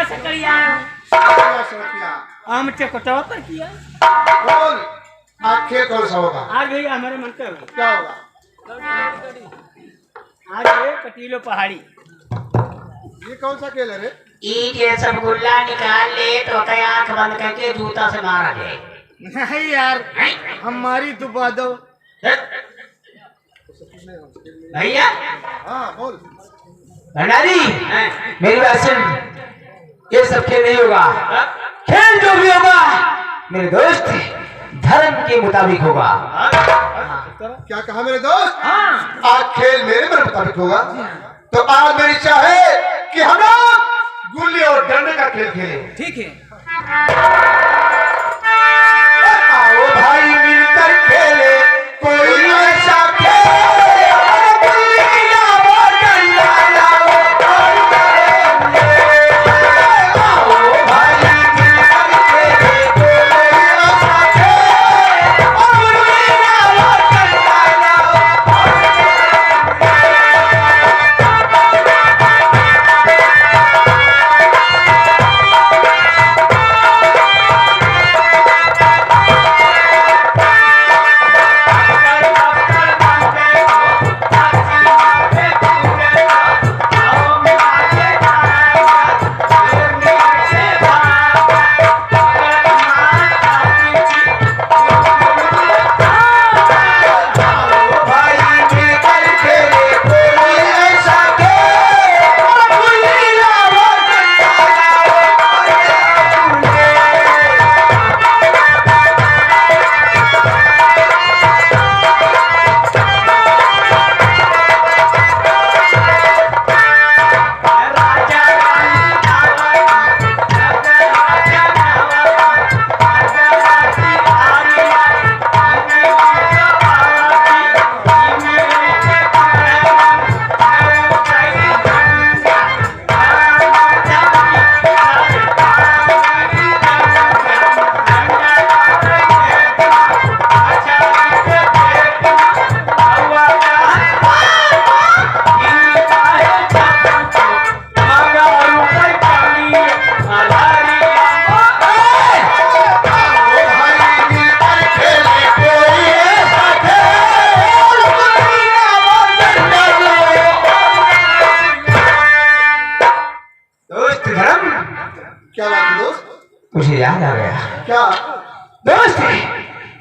से करिया आम चकटवा पर किया। बोल आज खेल कौन सा होगा? आज भैया हमारे मन पे होगा। क्या होगा? आज है कटीलो पहाड़ी। ये कौन सा खेल है रे? ये सब गुल्ला निकाल ले तो कहीं आंख बंद करके जूता से मारा जाए। नहीं यार हमारी तो दो भैया। हाँ बोल। भंडारी मेरी बात सुन, ये सब खेल नहीं होगा। खेल जो भी होगा मेरे दोस्त धर्म के मुताबिक होगा। क्या कहा मेरे दोस्त? आज खेल मेरे मन मुताबिक होगा। तो आज मेरी इच्छा है कि हम लोग गुल्ली और डंडे का खेल खेलें। ठीक है। आओ भाई मिलकर खेले कोई ऐसा मुझे याद आ गया। क्या दोस्त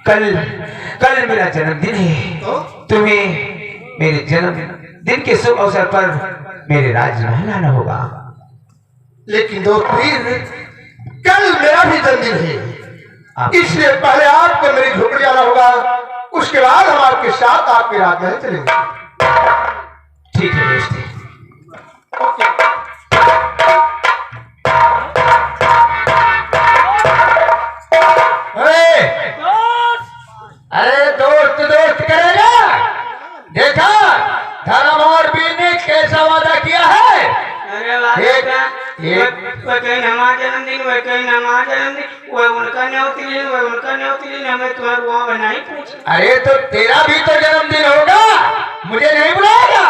कल मेरा जन्मदिन है। तो तुम्हें मेरे जन्मदिन के शुभ अवसर पर मेरे राजमहल आना होगा। लेकिन दोस्त वीर कल मेरा भी जन्मदिन है, इसलिए पहले आपको मेरी झोपड़ी आना होगा, उसके बाद हम आपके साथ आपके राजमहल चलेंगे। ठीक है दोस्त। अरे दोस्त दोस्त करेगा। देखा धर्म और वीर ने कैसा वादा किया है। जन्मदिन वह कहीं हमारा जन्मदिन वह उनका न्योती हमें तुम्हारे वहाँ बनाई पूछ। अरे तो तेरा भी तो जन्मदिन होगा, मुझे नहीं बुलाएगा?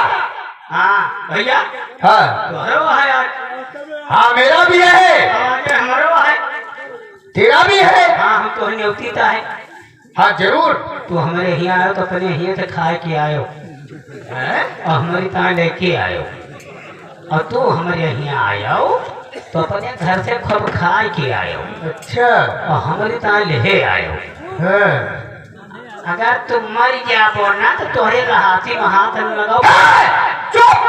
हाँ भैया। हाँ तुम्हारा है यार। हाँ मेरा भी है। हमारा है। तेरा भी है। हाँ हम तो न्योती था है। हाँ जरूर। तू हमारे यहाँ आयो तो अपने यहाँ से खा के आयो और हमारी तरह लेके आयो, और तू हमारे यहाँ आयो तो अपने घर से खूब खा के आयो। अच्छा। और हमारी तरह ले आयो। हाँ। अगर तुम मर गया बोलना तो तुम्हारे हाथी में हाथ लगाओ। चुप।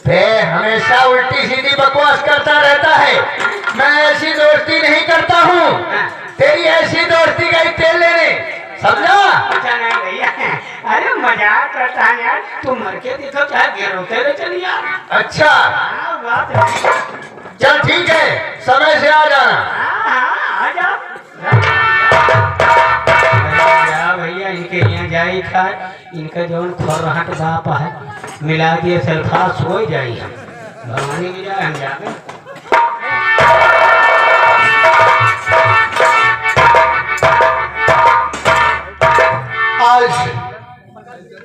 हमेशा उल्टी सीधी बकवास करता रहता है। मैं ऐसी दोस्ती नहीं करता हूँ। तेरी ऐसी दोस्ती गई तेल लेने, समझा? अच्छा नहीं भैया, अरे मजाक करता है यार। तुम मर के देखो चाहे घेरो तेरे चली यार। अच्छा बात है। चल ठीक है, समय से आ जाना। आ जाओ भैया। इनके यहाँ जाई था, इनका जो खोरहाट बाप है मिला दिए सल्फास हो जाई। हम भगवानी की जाए हम जाके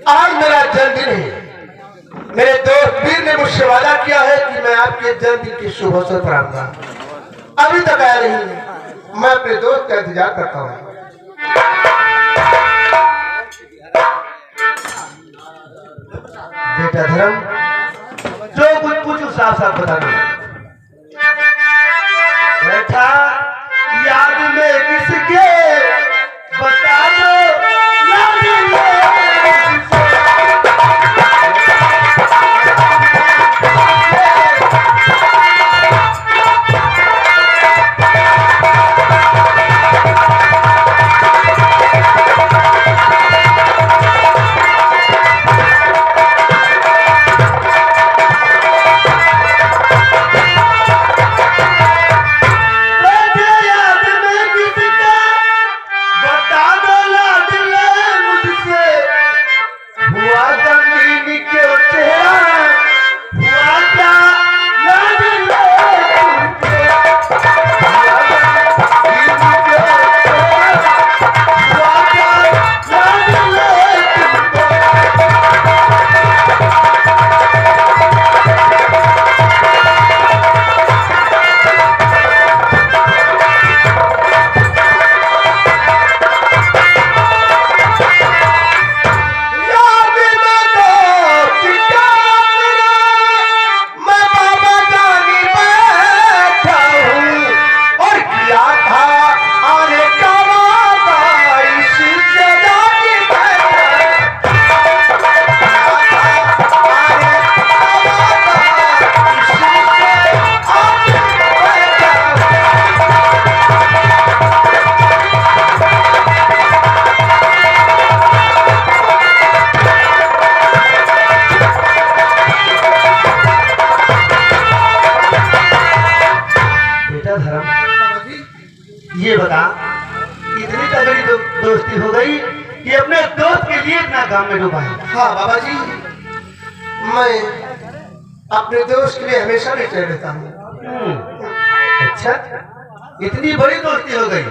आज मेरा जन्मदिन है। मेरे दोस्त वीर ने मुझसे वादा किया है कि मैं आपकी आपके जन्मदिन के शुभ अवसर पर आऊंगा। अभी तक आया नहीं, मैं अपने दोस्त का इंतजार करता हूँ। बेटा धर्म, जो कुछ पूछूं साफ साफ बता दो। बेटा याद में किसके बता दो, याद में ये बता, इतनी तगड़ी दोस्ती हो गई कि अपने दोस्त के लिए इतना काम में डूबा है। हाँ बाबा जी, मैं अपने दोस्त के लिए हमेशा बेचैन रहता हूँ। अच्छा, इतनी बड़ी दोस्ती हो गई।